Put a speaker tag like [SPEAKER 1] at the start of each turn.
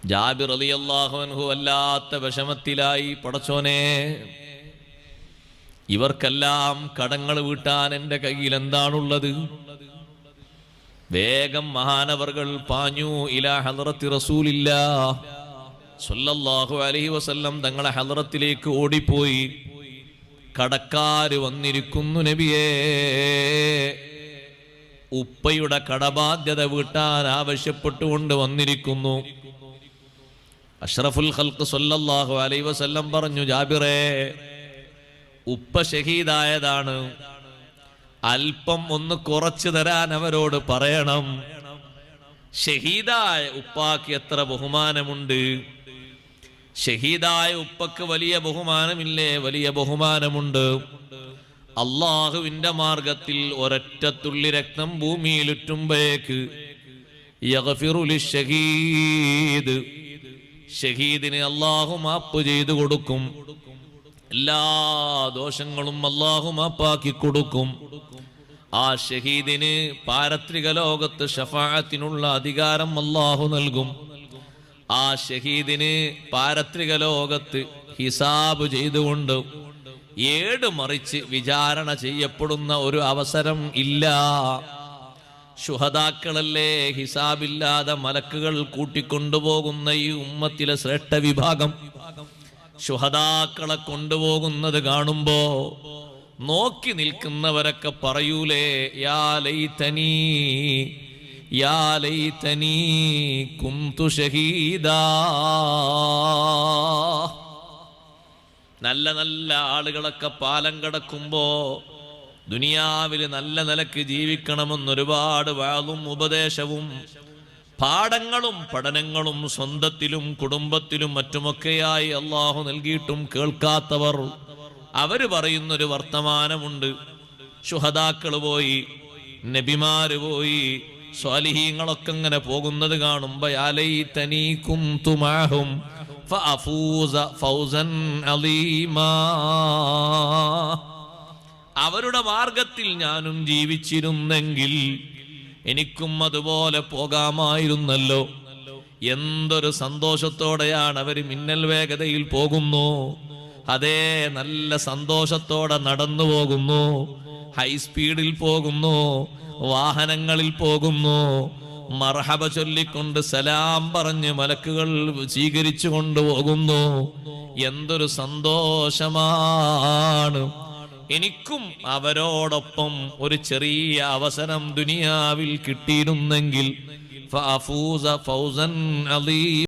[SPEAKER 1] ജാബിർ റളിയല്ലാഹു അൻഹു വല്ലാത്ത വിഷമത്തിലായി. പടച്ചോനെ, ഇവർക്കെല്ലാം കടങ്ങൾ വീട്ടാൻ എൻ്റെ കയ്യിൽ എന്താണുള്ളത്? വേഗം മഹാനവർകൾ പാഞ്ഞു ഇലാ ഹദ്റത്തി റസൂലില്ലാഹ് സ്വല്ലല്ലാഹു അലൈഹി വസല്ലം തങ്ങളെ ഹദ്റത്തിലേക്ക് ഓടിപ്പോയി. കടക്കാര് വന്നിരിക്കുന്നു നബിയേ, ഉപ്പയുടെ കടബാധ്യത വീട്ടാൻ ആവശ്യപ്പെട്ടുകൊണ്ട് വന്നിരിക്കുന്നു. അഷ്റഫുൽ ഖൽഖ് സ്വല്ലല്ലാഹു അലൈഹി വസല്ലം പറഞ്ഞു, ജാബിറേ, ഉപ്പ ഷഹീദായതാണ്, അല്പം ഒന്ന് കുറച്ചു തരാൻ അവരോട് പറയണം. ഷഹീദായ ഉപ്പാക്ക് എത്ര ബഹുമാനമുണ്ട്! ഷഹീദായ ഉപ്പക്ക് വലിയ ബഹുമാനമില്ലേ? വലിയ ബഹുമാനമുണ്ട്. അള്ളാഹുവിന്റെ മാർഗത്തിൽ ഒരൊറ്റ തുള്ളി രക്തം ഭൂമിയിലുറ്റുമ്പോഴേക്ക് യഗ്ഫിറു ലിശ്ശഹീദ്, ഷഹീദിന് അള്ളാഹു മാപ്പ് ചെയ്തു കൊടുക്കും. എല്ലാ ദോഷങ്ങളും അള്ളാഹു മാപ്പാക്കി കൊടുക്കും. ആ ഷഹീദിന് പാരത്രിക ലോകത്ത് ശഫാഅത്തിനുള്ള അധികാരം അള്ളാഹു നൽകും. ആ ഷഹീദിന് പാരത്രിക ലോകത്ത് ഹിസാബ് ചെയ്തുകൊണ്ട് ഏട് മറിച്ച് വിചാരണ ചെയ്യപ്പെടുന്ന ഒരു അവസരം ഇല്ല. ശുഹദാക്കളല്ലേ ഹിസാബില്ലാതെ മലക്കുകൾ കൂട്ടിക്കൊണ്ടുപോകുന്ന ഈ ഉമ്മത്തിലെ ശ്രേഷ്ഠ വിഭാഗം. ശുഹദാക്കളെ കൊണ്ടുപോകുന്നത് കാണുമ്പോ നോക്കി നിൽക്കുന്നവരൊക്കെ പറയൂലേ, യാ ലൈതനീ യാ ലൈതനീ കുന്തു ഷഹീദാ. നല്ല നല്ല ആളുകളൊക്കെ പാലം കടക്കുമ്പോ ദുനിയാവിൽ നല്ല നിലക്ക് ജീവിക്കണമെന്നൊരുപാട് വാളും ഉപദേശവും പാഠങ്ങളും പഠനങ്ങളും സ്വന്തത്തിലും കുടുംബത്തിലും മറ്റുമൊക്കെയായി അള്ളാഹു നൽകിയിട്ടും കേൾക്കാത്തവർ, അവര് പറയുന്നൊരു വർത്തമാനമുണ്ട്. ശുഹദാക്കള് പോയി, നബിമാര് പോയി, സ്വാലിഹീങ്ങളൊക്കെ ഇങ്ങനെ പോകുന്നത് കാണുമ്പോ യാ ലൈതനീ കുന്തു മഅഹും ഫഅഫൂസ ഫൗസൻ അളീമാ, അവരുടെ മാർഗത്തിൽ ഞാനും ജീവിച്ചിരുന്നെങ്കിൽ എനിക്കും അതുപോലെ പോകാമായിരുന്നല്ലോ. എന്തൊരു സന്തോഷത്തോടെയാണ് അവര് മിന്നൽ വേഗതയിൽ പോകുന്നു. അതേ, നല്ല സന്തോഷത്തോടെ നടന്നു പോകുന്നു, ഹൈസ്പീഡിൽ പോകുന്നു, വാഹനങ്ങളിൽ പോകുന്നു, മർഹബ ചൊല്ലിക്കൊണ്ട് സലാം പറഞ്ഞ് മലക്കുകൾ സ്വീകരിച്ചു കൊണ്ടുപോകുന്നു. എന്തൊരു സന്തോഷമാണ്! എനിക്കും അവരോടൊപ്പം ഒരു ചെറിയ അവസരം ദുനിയാവിൽ കിട്ടിയിരുന്നെങ്കിൽ ഫഅഫൂസ ഫൗസൻ അളീം.